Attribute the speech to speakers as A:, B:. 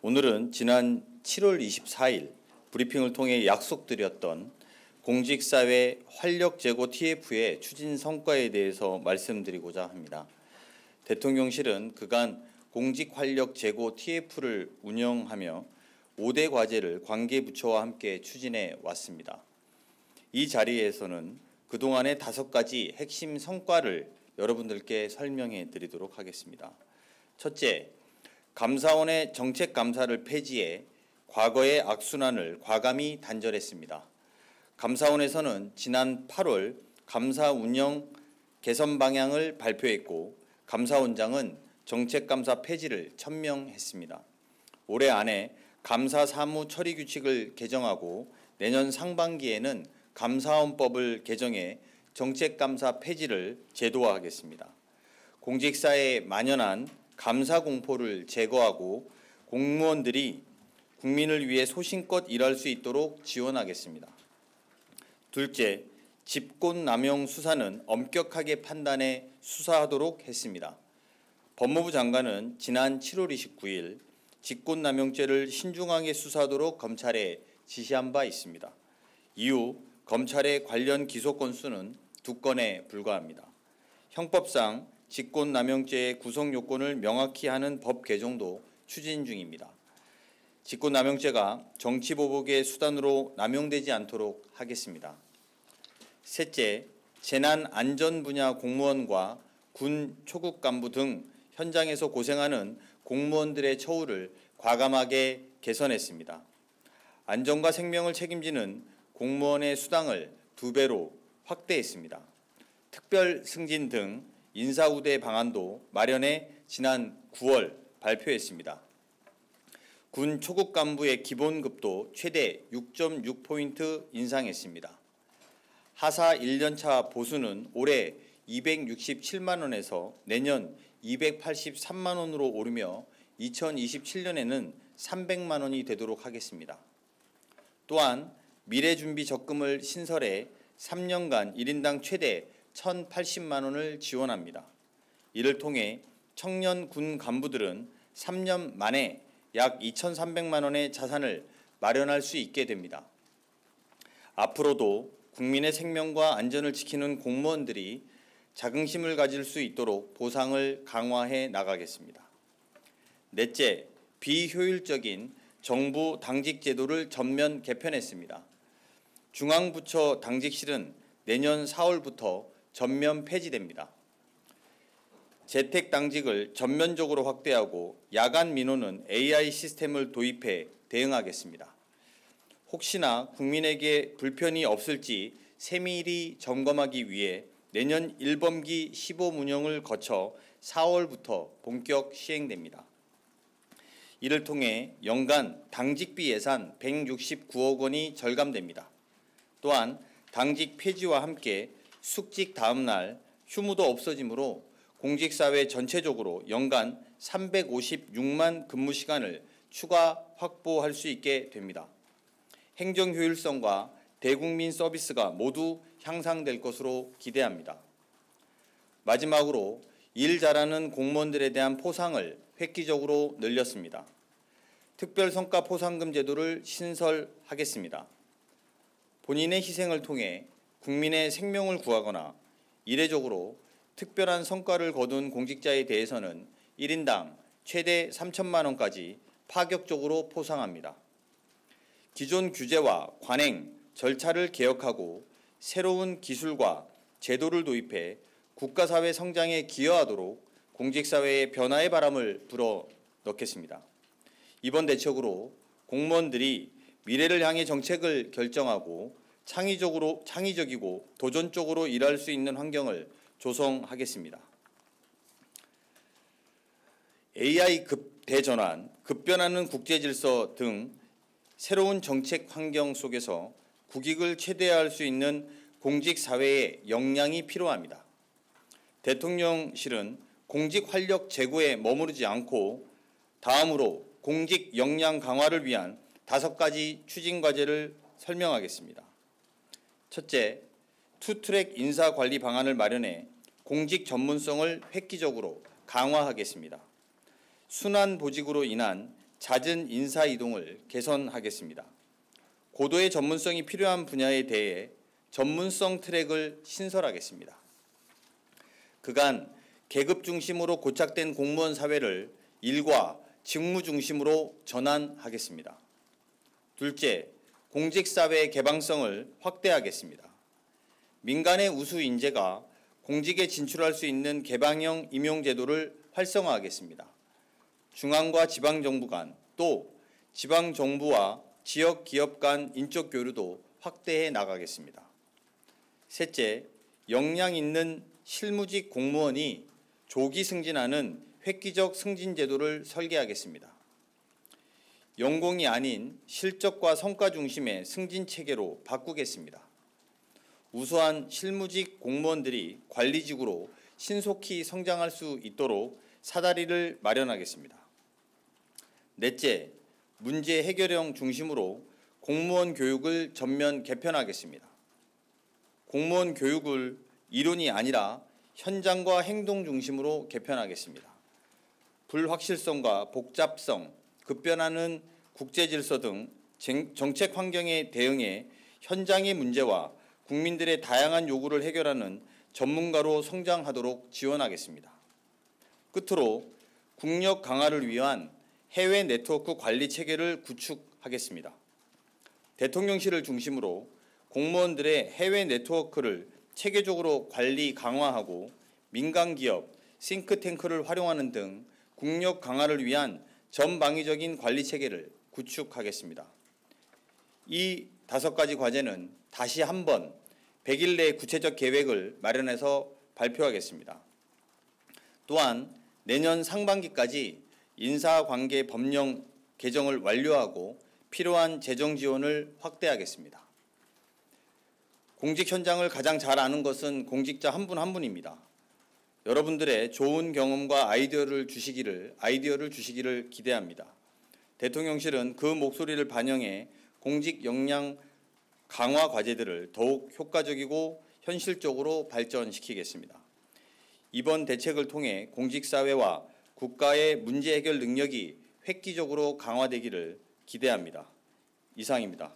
A: 오늘은 지난 7월 24일 브리핑을 통해 약속드렸던 공직사회 활력제고 TF의 추진 성과에 대해서 말씀드리고자 합니다. 대통령실은 그간 공직활력제고 TF를 운영하며 5대 과제를 관계부처와 함께 추진해 왔습니다. 이 자리에서는 그동안의 5가지 핵심 성과를 여러분들께 설명해 드리도록 하겠습니다. 첫째, 감사원의 정책감사를 폐지해 과거의 악순환을 과감히 단절했습니다. 감사원에서는 지난 8월 감사 운영 개선 방향을 발표했고 감사원장은 정책감사 폐지를 천명했습니다. 올해 안에 감사 사무 처리 규칙을 개정하고 내년 상반기에는 감사원법을 개정해 정책감사 폐지를 제도화하겠습니다. 공직사회에 만연한 감사 공포를 제거하고 공무원들이 국민을 위해 소신껏 일할 수 있도록 지원하겠습니다. 둘째, 직권남용 수사는 엄격하게 판단해 수사하도록 했습니다. 법무부 장관은 지난 7월 29일 직권남용죄를 신중하게 수사하도록 검찰에 지시한 바 있습니다. 이후 검찰의 관련 기소 건수는 2건에 불과합니다. 형법상 직권남용죄의 구성 요건을 명확히 하는 법 개정도 추진 중입니다. 직권남용죄가 정치보복의 수단으로 남용되지 않도록 하겠습니다. 셋째, 재난안전 분야 공무원과 군 초급 간부 등 현장에서 고생하는 공무원들의 처우를 과감하게 개선했습니다. 안전과 생명을 책임지는 공무원의 수당을 2배로 확대했습니다. 특별 승진 등 인사우대 방안도 마련해 지난 9월 발표했습니다. 군 초급 간부의 기본급도 최대 6.6포인트 인상했습니다. 하사 1년차 보수는 올해 267만 원에서 내년 283만 원으로 오르며 2027년에는 300만 원이 되도록 하겠습니다. 또한 미래준비 적금을 신설해 3년간 1인당 최대 1,080만 원을 지원합니다. 이를 통해 청년 군 간부들은 3년 만에 약 2,300만 원의 자산을 마련할 수 있게 됩니다. 앞으로도 국민의 생명과 안전을 지키는 공무원들이 자긍심을 가질 수 있도록 보상을 강화해 나가겠습니다. 넷째, 비효율적인 정부 당직 제도를 전면 개편했습니다. 중앙부처 당직실은 내년 4월부터 전면 폐지됩니다. 재택당직을 전면적으로 확대하고 야간 민원은 AI 시스템을 도입해 대응하겠습니다. 혹시나 국민에게 불편이 없을지 세밀히 점검하기 위해 내년 1분기 시범 운영을 거쳐 4월부터 본격 시행됩니다. 이를 통해 연간 당직비 예산 169억 원이 절감됩니다. 또한 당직 폐지와 함께 숙직 다음 날 휴무도 없어지므로 공직사회 전체적으로 연간 356만 근무 시간을 추가 확보할 수 있게 됩니다. 행정 효율성과 대국민 서비스가 모두 향상될 것으로 기대합니다. 마지막으로 일 잘하는 공무원들에 대한 포상을 획기적으로 늘렸습니다. 특별성과 포상금 제도를 신설하겠습니다. 본인의 희생을 통해 국민의 생명을 구하거나 이례적으로 특별한 성과를 거둔 공직자에 대해서는 1인당 최대 3천만 원까지 파격적으로 포상합니다. 기존 규제와 관행, 절차를 개혁하고 새로운 기술과 제도를 도입해 국가사회 성장에 기여하도록 공직사회의 변화의 바람을 불어넣겠습니다. 이번 대책으로 공무원들이 미래를 향해 정책을 결정하고 창의적이고 도전적으로 일할 수 있는 환경을 조성하겠습니다. AI 대전환, 급변하는 국제질서 등 새로운 정책 환경 속에서 국익을 최대화할 수 있는 공직사회의 역량이 필요합니다. 대통령실은 공직 활력 제고에 머무르지 않고 다음으로 공직 역량 강화를 위한 5가지 추진 과제를 설명하겠습니다. 첫째, 투트랙 인사관리 방안을 마련해 공직 전문성을 획기적으로 강화하겠습니다. 순환 보직으로 인한 잦은 인사 이동을 개선하겠습니다. 고도의 전문성이 필요한 분야에 대해 전문성 트랙을 신설하겠습니다. 그간 계급 중심으로 고착된 공무원 사회를 일과 직무 중심으로 전환하겠습니다. 둘째, 공직사회의 개방성을 확대하겠습니다. 민간의 우수 인재가 공직에 진출할 수 있는 개방형 임용제도를 활성화하겠습니다. 중앙과 지방정부 간, 또 지방정부와 지역기업 간 인적 교류도 확대해 나가겠습니다. 셋째, 역량 있는 실무직 공무원이 조기 승진하는 획기적 승진제도를 설계하겠습니다. 연공이 아닌 실적과 성과 중심의 승진체계로 바꾸겠습니다. 우수한 실무직 공무원들이 관리직으로 신속히 성장할 수 있도록 사다리를 마련하겠습니다. 넷째, 문제 해결형 중심으로 공무원 교육을 전면 개편하겠습니다. 공무원 교육을 이론이 아니라 현장과 행동 중심으로 개편하겠습니다. 불확실성과 복잡성, 급변하는 국제질서 등 정책 환경에 대응해 현장의 문제와 국민들의 다양한 요구를 해결하는 전문가로 성장하도록 지원하겠습니다. 끝으로 국력 강화를 위한 해외 네트워크 관리 체계를 구축하겠습니다. 대통령실을 중심으로 공무원들의 해외 네트워크를 체계적으로 관리 강화하고 민간기업, 싱크탱크를 활용하는 등 국력 강화를 위한 전방위적인 관리 체계를 구축하겠습니다. 이 5가지 과제는 다시 한번 100일 내 구체적 계획을 마련해서 발표하겠습니다. 또한 내년 상반기까지 인사관계 법령 개정을 완료하고 필요한 재정 지원을 확대하겠습니다. 공직 현장을 가장 잘 아는 것은 공직자 한 분 한 분입니다. 여러분들의 좋은 경험과 아이디어를 주시기를 기대합니다. 대통령실은 그 목소리를 반영해 공직 역량 강화 과제들을 더욱 효과적이고 현실적으로 발전시키겠습니다. 이번 대책을 통해 공직사회와 국가의 문제 해결 능력이 획기적으로 강화되기를 기대합니다. 이상입니다.